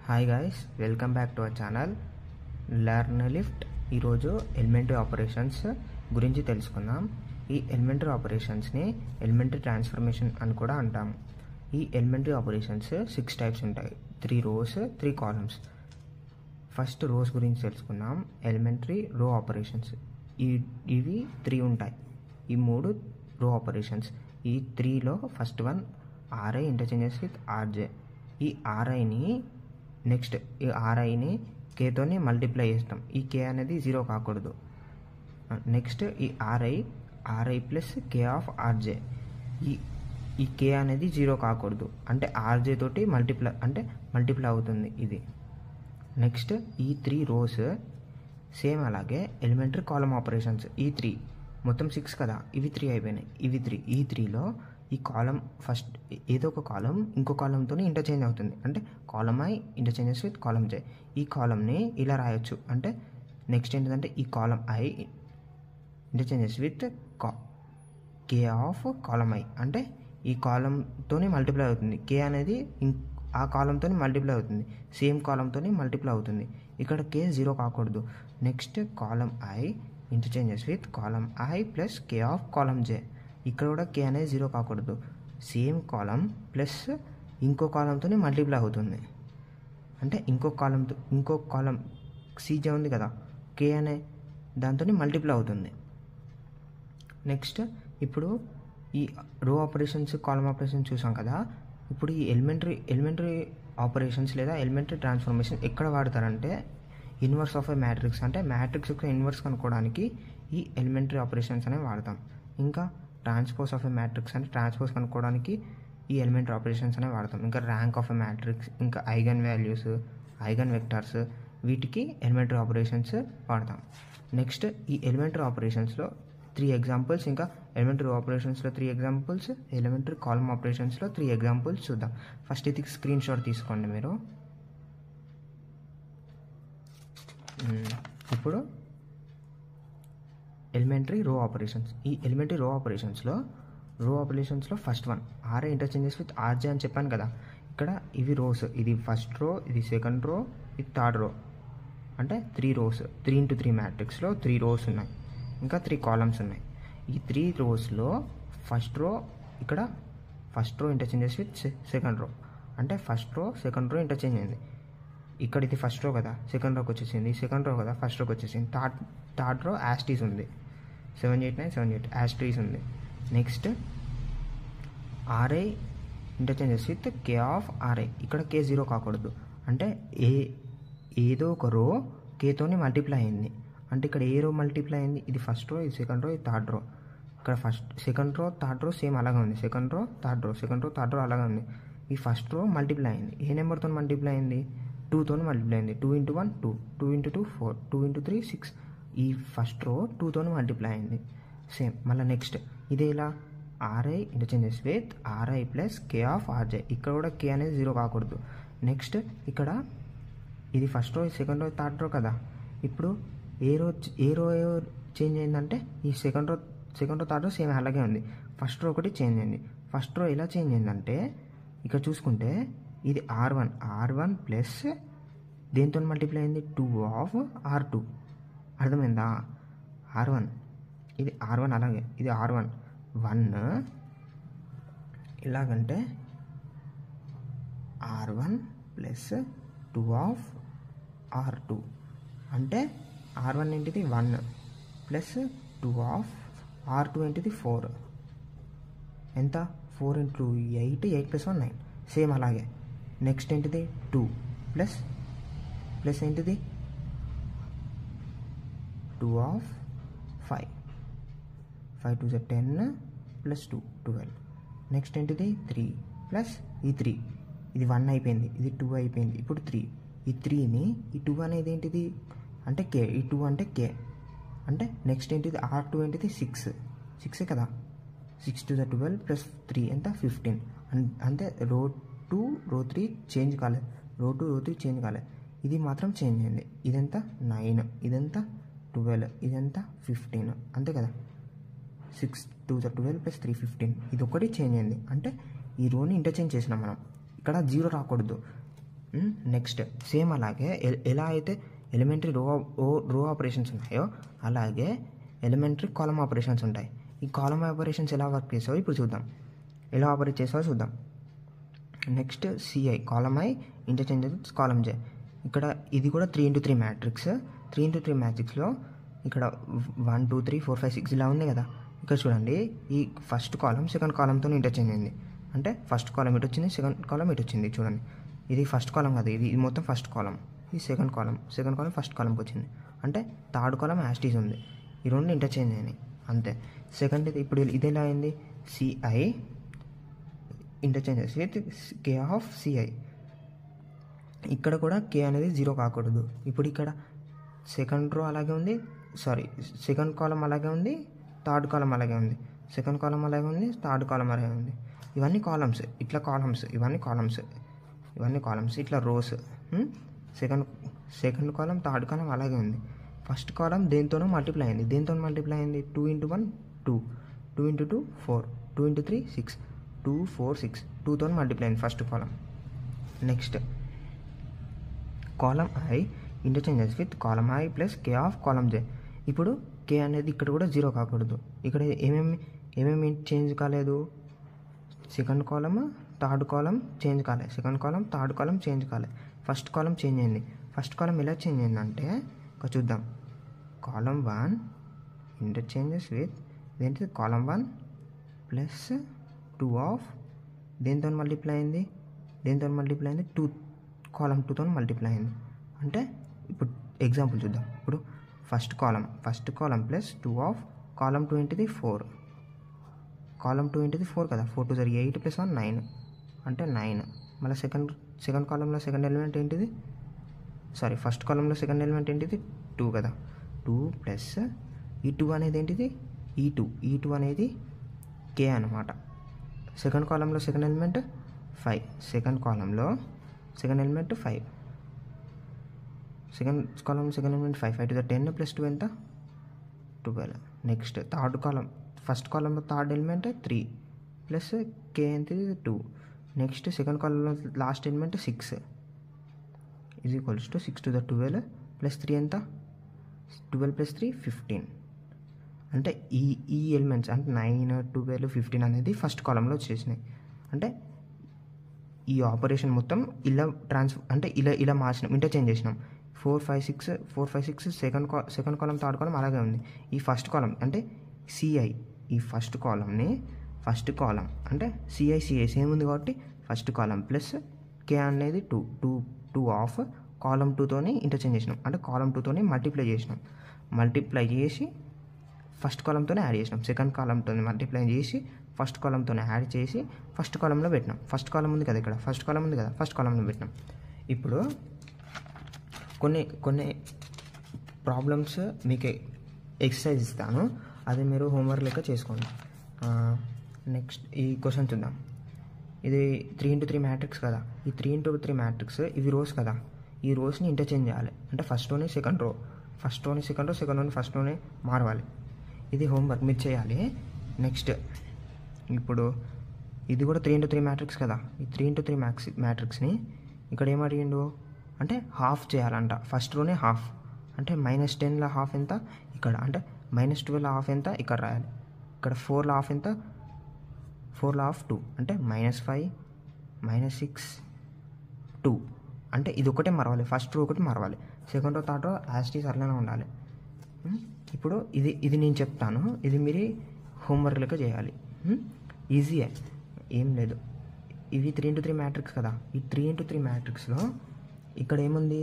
Hi guys, welcome back to our channel Learnlift. ఈరోజు elementary operations గురించి తెలుసుకుందాం. ఈ ఎలిమెంటరీ ఆపరేషన్స్ని ఎలిమెంటరీ ట్రాన్స్ఫర్మేషన్ అని కూడా అంటాము. ఈ ఎలిమెంటరీ ఆపరేషన్స్ 6 టైప్స్ ఉంటాయి. 3 రోస్ 3 కాలమ్స్. ఫస్ట్ రోస్ గురించి తెలుసుకుందాం. ఎలిమెంటరీ రో ఆపరేషన్స్ ఇవి 3 ఉంటాయి. ఈ 3 రో ఆపరేషన్స్. ఈ 3లో first one R I interchanges with R J. ఈ ఆర్ఐని నెక్స్ట్ ఈ ఆర్ఐని కేతోని మల్టిప్లై చేస్తాం. ఈ కే అనేది 0 కాకూడదు. నెక్స్ట్ ఈ RI plus K of RJ. ఈ కే అనేది 0 కాకూడదు, అంటే ఆర్జే తోటి మల్టిప్లై అవుతుంది ఇది. నెక్స్ట్ ఈ 3 రోస్ సేమ్ అలాగే ఎలిమెంటరీ కాలమ్ ఆపరేషన్స్. ఈ 3 మొత్తం 6 కదా, ఇవి 3 అయిపోయినాయి. ఇవి 3. ఈ 3లో ఈ కాలం ఫస్ట్ ఏదో ఒక కాలం ఇంకో కాలంతో ఇంటర్చేంజ్ అవుతుంది. అంటే column I interchanges with column J. ఈ కాలంని ఇలా రాయొచ్చు. అంటే నెక్స్ట్ ఏంటంటే ఈ column I interchanges with K of column I. అంటే ఈ కాలంతో మల్టిప్లై అవుతుంది. కే అనేది ఆ కాలంతో మల్టిప్లై అవుతుంది, సేమ్ కాలంతో మల్టిప్లై అవుతుంది. ఇక్కడ కే 0 కాకూడదు. Next column I interchanges with column I plus K of column J. ఇక్కడ కూడా కే అనేది 0 కాకూడదు. సేమ్ కాలం ప్లస్ ఇంకో కాలంతో మల్టిప్లై అవుతుంది. అంటే ఇంకో కాలం సీజే ఉంది కదా, కే అనే దాంతో మల్టిప్లై అవుతుంది. నెక్స్ట్ ఇప్పుడు ఈ రో ఆపరేషన్స్ కాలం ఆపరేషన్స్ చూసాం కదా. ఇప్పుడు ఈ ఎలిమెంటరీ ఆపరేషన్స్ లేదా ఎలిమెంటరీ ట్రాన్స్ఫర్మేషన్ ఎక్కడ వాడతారంటే ఇన్వర్స్ ఆఫ్ ఎ మ్యాట్రిక్స్. అంటే మ్యాట్రిక్స్ యొక్క ఇన్వర్స్ కనుక్కోవడానికి ఈ ఎలిమెంటరీ ఆపరేషన్స్ అనేవి వాడతాం. ఇంకా ట్రాన్స్పోజ్ ఆఫ్ ఎ మ్యాట్రిక్స్ అంటే ట్రాన్స్పోజ్ కనుక్కోవడానికి ఈ ఎలిమెంటరీ ఆపరేషన్స్ అనేవి వాడతాం. ఇంకా ర్యాంక్ ఆఫ్ ఎ మ్యాట్రిక్స్, ఇంకా ఐగన్ వాల్యూస్, ఐగన్ వెక్టర్స్, వీటికి ఎలిమెంటరీ ఆపరేషన్స్ వాడతాం. నెక్స్ట్ ఈ ఎలిమెంటరీ ఆపరేషన్స్లో 3 ఎగ్జాంపుల్స్, ఇంకా ఎలిమెంటరీ ఆపరేషన్స్లో 3 ఎగ్జాంపుల్స్, ఎలిమెంటరీ కాలమ్ ఆపరేషన్స్లో 3 ఎగ్జాంపుల్స్ చూద్దాం. ఫస్ట్ ఇది స్క్రీన్ షాట్ తీసుకోండి మీరు. ఇప్పుడు ఎలిమెంటరీ రో ఆపరేషన్స్. ఈ ఎలిమెంటరీ రో ఆపరేషన్స్లో first one R I interchanges with R J అని చెప్పాను కదా. ఇక్కడ ఇవి రోస్. ఇది ఫస్ట్ రో, ఇది సెకండ్ రో, ఇది థర్డ్ రో. అంటే 3 రోస్. 3 × 3 మ్యాట్రిక్స్లో 3 రోస్ ఉన్నాయి, ఇంకా 3 కాలమ్స్ ఉన్నాయి. ఈ 3 రోస్లో first row interchanges with second row. అంటే first row second row interchange అయింది. ఇక్కడ ఇది ఫస్ట్ రో కదా, సెకండ్ రోకి వచ్చేసింది. సెకండ్ రో కదా, ఫస్ట్ రోకి వచ్చేసింది. థర్డ్ రో యాస్టీస్ ఉంది. 7 8 9 7 8 యాస్టీస్ ఉంది. Next RI interchanges with K of RI. ఇక్కడ కే 0 కాకూడదు. అంటే ఏదో ఒక రో కేతోని మల్టిప్లై అయింది. అంటే ఇక్కడ ఏ రో మల్టిప్లై అయింది? ఇది ఫస్ట్ రో, ఇది సెకండ్ రో, ఇది థర్డ్ రో. ఇక్కడ second row third row same అలాగే ఉంది. సెకండ్ రో థర్డ్ రో అలాగే ఉంది. ఈ ఫస్ట్ రో మల్టిప్లై అయింది. ఏ నెంబర్తో మల్టిప్లై అయింది? 2తో మల్టిప్లై అయింది. 2 × 1 2, 2 × 2 4, 2 × 3 6. ఈ ఫస్ట్ రో 2తో మల్టిప్లై అయింది. సేమ్ మళ్ళీ నెక్స్ట్ ఇదే ఇలా RI interchanges with RI plus K of RJ. ఇక్కడ కూడా కే అనేది 0 కాకూడదు. నెక్స్ట్ ఇక్కడ ఇది first row, second row, third row కదా. ఇప్పుడు ఏ రో చేంజ్ అయిందంటే ఈ second row third row same అలాగే ఉంది. ఫస్ట్ రో ఒకటి చేంజ్ అయింది. ఫస్ట్ రో ఎలా చేంజ్ అయిందంటే ఇక్కడ చూసుకుంటే ఇది R1 ప్లస్ దేంతో మల్టిప్లై అయింది? 2 ఆఫ్ R2. అర్థమైందా? R1 ఇది R1 అలాగే ఇది R1 1 ఎలాగంటే R1 ప్లస్ 2 ఆఫ్ R2. అంటే R1 ఏంటిది 1 ప్లస్ 2 ఆఫ్ R2 ఏంటిది 4. ఎంత? 4 × 8 8 + 1 9. సేమ్ అలాగే నెక్స్ట్ ఏంటిది 2 ప్లస్ ఏంటిది 2 ఆఫ్ 5 5 2 10 ప్లస్ 2 12. నెక్స్ట్ ఏంటిది 3 ప్లస్ ఈ 3. ఇది 1 అయిపోయింది, ఇది 2 అయిపోయింది. ఇప్పుడు 3. ఈ 3ని ఈ 2 అనేది ఏంటిది అంటే కే. ఈ 2 అంటే కే. అంటే నెక్స్ట్ ఏంటిది R2 ఏంటిది 6 కదా. 6 × 12 ప్లస్ 3 ఎంత? 15. అంటే రో 2 రో 3 చేంజ్ కాలేదు. రో 2 రో 3 చేంజ్ కాలేదు. ఇది మాత్రం చేంజ్ అయింది. ఇదంతా 9, ఇదంతా 12, ఇదంతా 15. అంతే కదా. 6 2 12 ప్లస్ 3 15. ఇది ఒకటి చేంజ్ అయింది. అంటే ఈ రోని ఇంటర్చేంజ్ చేసినాం మనం. ఇక్కడ 0 రాకూడదు. నెక్స్ట్ సేమ్ అలాగే ఎలా అయితే ఎలిమెంటరీ రో ఆపరేషన్స్ ఉన్నాయో అలాగే ఎలిమెంటరీ కాలమ్ ఆపరేషన్స్ ఉంటాయి. ఈ కాలమ్ ఆపరేషన్స్ ఎలా వర్క్ చేస్తావో ఇప్పుడు చూద్దాం, ఎలా ఆపరేట్ చేస్తావో చూద్దాం. Next C I column I interchange column J. ఇక్కడ ఇది కూడా 3x3 మ్యాట్రిక్స్. 3x3 మ్యాట్రిక్స్లో ఇక్కడ 1 2 3 4 5 6 ఇలా ఉంది కదా. ఇక్కడ చూడండి, ఈ ఫస్ట్ కాలం సెకండ్ కాలంతో ఇంటర్చేంజ్ అయింది. అంటే ఫస్ట్ కాలం ఇటు వచ్చింది, సెకండ్ కాలం ఇటు వచ్చింది. చూడండి, ఇది ఫస్ట్ కాలం కదా, ఇది మొత్తం ఫస్ట్ కాలం, ఇది సెకండ్ కాలం ఫస్ట్ కాలంకి వచ్చింది. అంటే థర్డ్ కాలం యాస్టీస్ ఉంది. ఈ రెండు ఇంటర్చేంజ్ అయినాయి అంతే. సెకండ్ ఇప్పుడు ఇది ఎలా అయింది, CI interchanges with K of CI. ఇక్కడ కూడా కే అనేది 0 కాకూడదు. ఇప్పుడు ఇక్కడ సెకండ్ రో అలాగే ఉంది, సెకండ్ కాలం అలాగే ఉంది, థర్డ్ కాలం అలాగే ఉంది, సెకండ్ కాలం అలాగే ఉంది, థర్డ్ కాలం అలాగే ఉంది. ఇవన్నీ కాలమ్స్, ఇట్లా కాలమ్స్, ఇవన్నీ కాలమ్స్ ఇట్లా rows. Second column third column అలాగే ఉంది. ఫస్ట్ కాలం దేంతోనో మల్టిప్లై అయింది. 2 × 1 2, 2 × 2 4, 2 × 3 6, 2 4 6, 2తో మల్టిప్లై అయింది first column. Next column I interchanges with column I plus K of column J. ఇప్పుడు కే అనేది ఇక్కడ కూడా 0 కాకూడదు. ఇక్కడ ఏమేమి చేంజ్ కాలేదు, second column third column change కాలేదు, second column third column change కాలేదు, ఫస్ట్ కాలం చేంజ్ అయింది. ఫస్ట్ కాలం ఎలా చేంజ్ అయిందంటే ఒక చూద్దాం, కాలమ్ 1 ఇంటర్చేంజెస్ విత్ ఏంటి కాలమ్ 1 ప్లస్ 2 ఆఫ్ దేంతో మల్టిప్లై అయింది, 2 కాలమ్ 2తో మల్టిప్లై అయింది. అంటే ఇప్పుడు ఎగ్జాంపుల్ చూద్దాం. ఇప్పుడు first column plus 2 of column 2 ఏంటిది 4, కాలమ్ 2 ఏంటిది 4 కదా, 4 2 8 + 1 9, అంటే 9. మళ్ళీ సెకండ్ కాలంలో సెకండ్ ఎలిమెంట్ ఏంటిది, ఫస్ట్ కాలంలో సెకండ్ ఎలిమెంట్ ఏంటిది 2 కదా, 2 ప్లస్ ఈ 2 అనేది ఏంటిది ఈ2 అనేది కే అనమాట. సెకండ్ కాలంలో సెకండ్ ఎలిమెంట్ 5, సెకండ్ కాలంలో సెకండ్ ఎలిమెంట్ 5, సెకండ్ కాలంలో సెకండ్ ఎలిమెంట్ 5 5 + 10 + 2 ఎంత 12. నెక్స్ట్ థర్డ్ కాలం, ఫస్ట్ కాలంలో థర్డ్ ఎలిమెంట్ 3 ప్లస్ కే ఎంత 2. నెక్స్ట్ సెకండ్ కాలంలో లాస్ట్ ఎలిమెంట్ 6 = 6 టు ద 12 + 3 ఎంత 12 + 3 15. అంటే ఈ ఎలిమెంట్స్ అంటే 9 12 15 అనేది ఫస్ట్ కాలంలో వచ్చేసినాయి. అంటే ఈ ఆపరేషన్ మొత్తం ఇలా అంటే ఇలా మార్చినాం, ఇంటర్చేంజ్ చేసినాం. 4 5 6 సెకండ్ కాలం థర్డ్ కాలం అలాగే ఉంది. ఈ ఫస్ట్ కాలం అంటే సిఐ, ఈ ఫస్ట్ కాలం అంటే సిఐ సేమ్ ఉంది కాబట్టి ఫస్ట్ కాలం ప్లస్ కే అనేది 2 ఆఫ్ కాలం 2తోని ఇంటర్చేంజ్ చేసినాం. అంటే కాలం 2తోని మల్టిప్లై చేసి ఫస్ట్ కాలంతోనే యాడ్ చేసినాం. సెకండ్ కాలంతో మల్టిప్లై చేసి ఫస్ట్ కాలంతోనే యాడ్ చేసి ఫస్ట్ కాలంలో పెట్టినాం. ఫస్ట్ కాలం ఉంది కదా, ఇక్కడ ఫస్ట్ కాలంలో పెట్టినాం. ఇప్పుడు కొన్ని ప్రాబ్లమ్స్ మీకు ఎక్సర్సైజ్ ఇస్తాను, అది మీరు హోంవర్క్ లెక్క చేసుకోండి. నెక్స్ట్ ఈ క్వశ్చన్ చూద్దాం. ఇది 3x3 మ్యాట్రిక్స్ కదా, ఈ 3x3 మ్యాట్రిక్స్ ఇవి రోస్ కదా, ఈ రోస్ని ఇంటర్చేంజ్ చేయాలి. అంటే ఫస్ట్ రోని సెకండ్ రో, సెకండ్ రోని ఫస్ట్ రోని మారవాలి. ఇది హోంవర్క్ మీరు చేయాలి. నెక్స్ట్ ఇప్పుడు ఇది కూడా 3x3 మ్యాట్రిక్స్ కదా, ఈ 3x3 మ్యాట్రిక్స్ని ఇక్కడ ఏమడిగిండు అంటే హాఫ్ చేయాలంట. ఫస్ట్ రోనే హాఫ్ అంటే -10లో హాఫ్ ఎంత ఇక్కడ, అంటే -12లో హాఫ్ ఎంత ఇక్కడ రాయాలి. ఇక్కడ 4లో హాఫ్ ఎంత 4లో హాఫ్ 2 అంటే -5 -6 2. అంటే ఇది ఒకటే మరవాలి, ఫస్ట్ రో ఒకటి మరవాలి, సెకండ్ రో థర్డ్ రో యాస్టీస్ అట్లనే ఉండాలి. ఇప్పుడు ఇది నేను చెప్తాను, ఇది మీరు హోంవర్క్ లెక్క చేయాలి. ఈజీయే, ఏం లేదు. ఇవి 3x3 మ్యాట్రిక్స్ కదా, ఈ 3x3 మ్యాట్రిక్స్లో ఇక్కడ ఏముంది,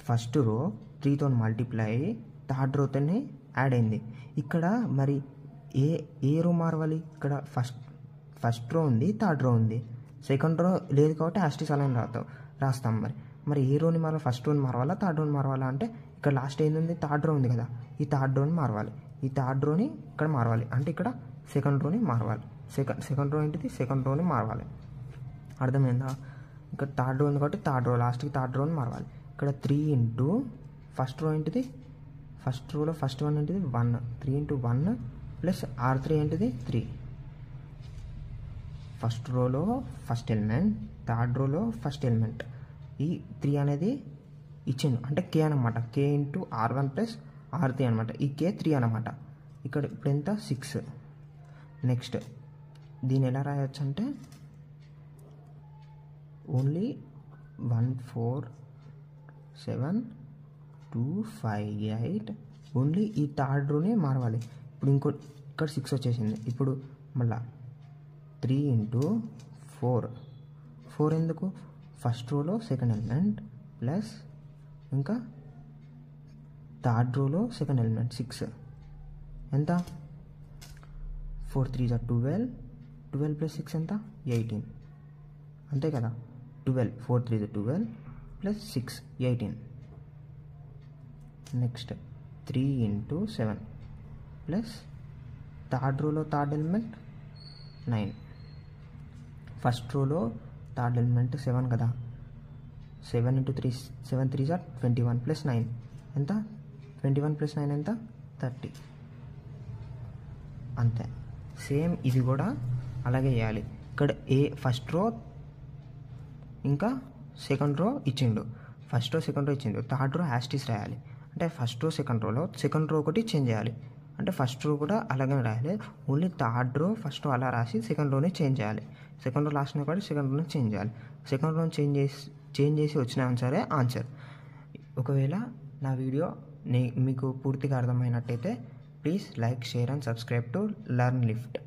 ఫస్ట్ రో 3తో మల్టిప్లై అయ్యి థర్డ్ రోతోనే యాడ్ అయింది. ఇక్కడ మరి ఏ రో మారవాలి, ఇక్కడ ఫస్ట్ రో ఉంది, థర్డ్ రో ఉంది, సెకండ్ రో లేదు కాబట్టి యాస్టీస్ అలా రాస్తాం. మరి ఏ రోని మారాలి, ఫస్ట్ రోని మారవాలా థర్డ్ రోని మారవాలా అంటే ఇక్కడ లాస్ట్ ఏంది థర్డ్ రో ఉంది కదా, ఈ థర్డ్ రోని మారవాలి, ఈ థర్డ్ రోని ఇక్కడ మారవాలి, అంటే ఇక్కడ సెకండ్ రోని మారవాలి. సెకండ్ రో ఏంటిది, సెకండ్ రోని మారవాలి. అర్థమైందా? ఇక్కడ థర్డ్ రో ఉంది కాబట్టి థర్డ్ రో లాస్ట్కి థర్డ్ రోని మారవాలి. ఇక్కడ 3 ఇంటూ ఫస్ట్ రో ఏంటిది, ఫస్ట్ రోలో ఫస్ట్ వన్ ఏంటిది 1, 3 × 1 ప్లస్ R3 ఏంటిది 3, ఫస్ట్ రోలో ఫస్ట్ ఎలిమెంట్, థర్డ్ రోలో ఫస్ట్ ఎలిమెంట్. ఈ 3 అనేది ఇచ్చిండు అంటే K అనమాట. K into R1 plus R3 అనమాట. ఈ K 3 అనమాట. ఇక్కడ ఇప్పుడు ఎంత 6. నెక్స్ట్ దీన్ని ఎలా రాయొచ్చు అంటే ఓన్లీ 1 4 7 2 5 8 ఓన్లీ ఈ థర్డ్ రోనే మారవాలి. ఇప్పుడు ఇక్కడ 6 వచ్చేసింది. ఇప్పుడు మళ్ళా 3 ఇంటూ 4 ఎందుకు ఫస్ట్ రోలో సెకండ్ ఎలిమెంట్ ప్లస్ ఇంకా థర్డ్ రోలో సెకండ్ ఎలిమెంట్ 6 ఎంత 4 3 12 12 ప్లస్ 6 ఎంత 18 అంతే కదా. 12 4 3 12 plus 6 18. Next 3 into 7 plus third రోలో థర్డ్ ఎలిమెంట్ 9. ఫస్ట్ రోలో థర్డ్ ఎలిమెంట్ 7 కదా. 7 ఇంటూ 3 7 3 21 ప్లస్ 9 ఎంత 21 ప్లస్ 9 ఎంత 30. అంతే. సేమ్ ఇది కూడా అలాగే చేయాలి. ఇక్కడ ఫస్ట్ రో ఇంకా సెకండ్ రో ఇచ్చిండు. ఫస్ట్ రో సెకండ్ రో ఇచ్చిండు. థర్డ్ రో యాస్టీస్ రాయాలి. అంటే ఫస్ట్ రో సెకండ్ రోలో సెకండ్ రో ఒకటి చేంజ్ చేయాలి. అంటే ఫస్ట్ రో కూడా అలాగే రాయాలి. Only third row first row అలా రాసి సెకండ్ రోని చేంజ్ చేయాలి. సెకండ్ రో లాస్ట్ కూడా సెకండ్ రోని చేంజ్ చేయాలి. సెకండ్ రోని చేంజ్ చేసి వచ్చిన ఆన్సరే ఆన్సర్. ఒకవేళ నా వీడియో మీకు పూర్తిగా అర్థమైనట్టయితే please like, share and subscribe to learn lift.